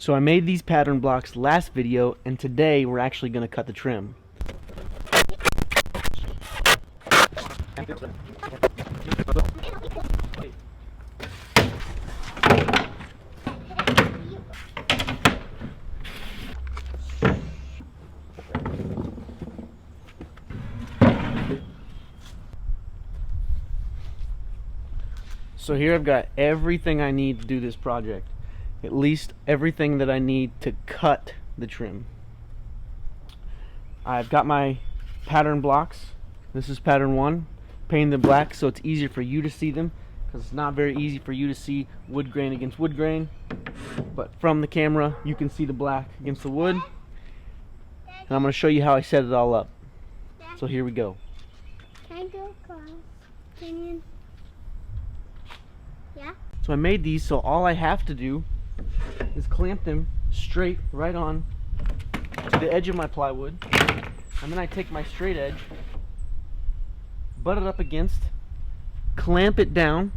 So I made these pattern blocks last video, and today we're actually going to cut the trim. So here I've got everything I need to do this project. At least everything that I need to cut the trim. I've got my pattern blocks. This is pattern 1, painted black so it's easier for you to see them, because it's not very easy for you to see wood grain against wood grain, but from the camera you can see the black against the wood. And I'm going to show you how I set it all up. So here we go. Can I go across? Can you? Yeah? So I made these so all I have to do is clamp them straight right on to the edge of my plywood, and then I take my straight edge, butt it up against, clamp it down,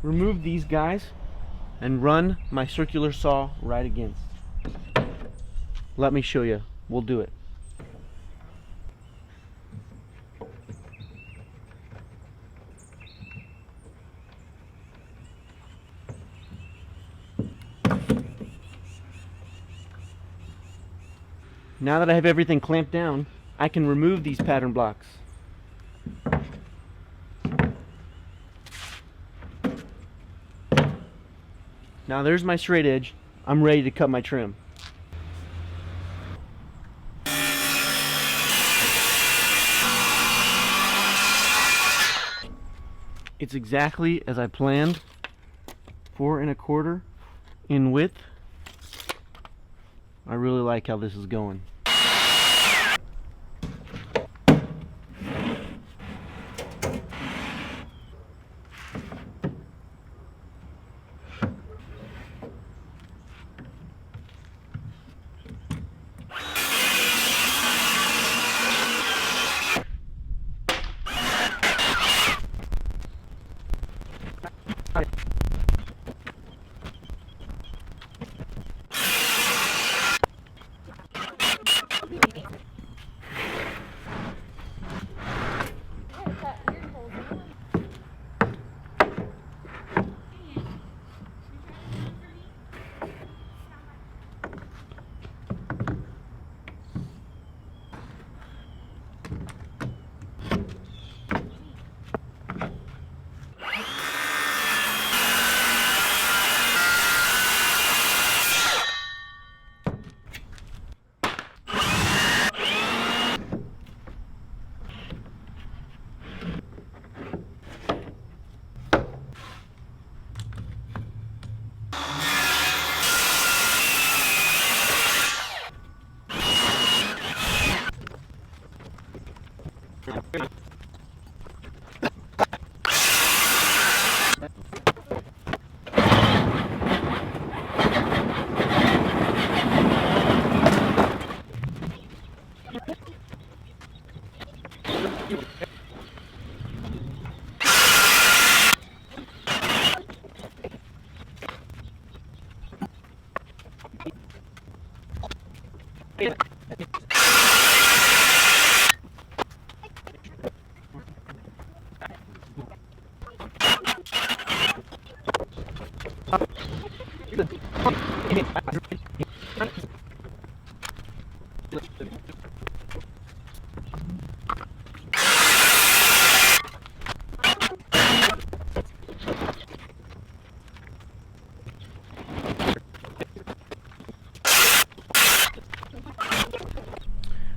remove these guys, and run my circular saw right against. Let me show you. We'll do it. Now that I have everything clamped down, I can remove these pattern blocks. Now there's my straight edge. I'm ready to cut my trim. It's exactly as I planned, 4 1/4 in width. I really like how this is going.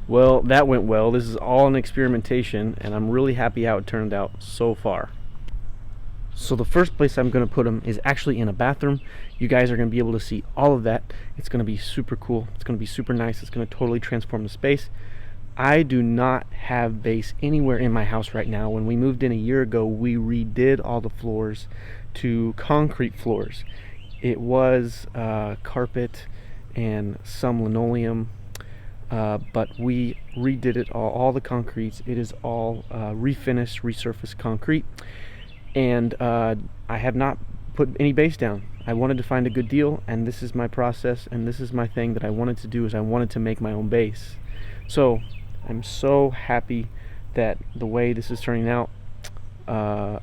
Well, that went well. This is all an experimentation, and I'm really happy how it turned out so far. So the first place I'm going to put them is actually in a bathroom. You guys are going to be able to see all of that. It's going to be super cool. It's going to be super nice. It's going to totally transform the space. I do not have base anywhere in my house right now. When we moved in a year ago, we redid all the floors to concrete floors. It was carpet and some linoleum, but we redid it all the concretes. It is all refinished, resurfaced concrete, and I have not put any base down. I wanted to find a good deal, and this is my process, and this is my thing that I wanted to do, is I wanted to make my own base. So I'm so happy that the way this is turning out. So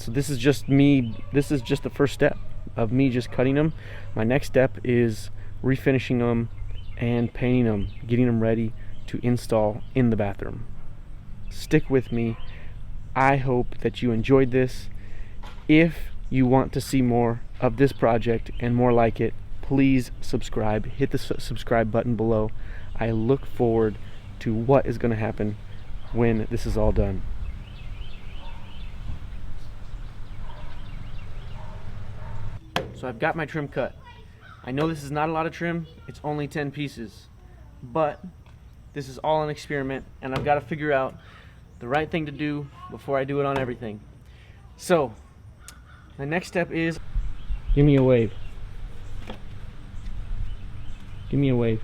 this is just me, this is just the first step of me just cutting them. My next step is refinishing them and painting them, getting them ready to install in the bathroom. Stick with me. I hope that you enjoyed this. If you want to see more of this project and more like it, please subscribe. Hit the subscribe button below. I look forward to what is going to happen when this is all done. So I've got my trim cut. I know this is not a lot of trim, it's only 10 pieces, but this is all an experiment, and I've got to figure out the right thing to do before I do it on everything. So the next step is, give me a wave. Give me a wave.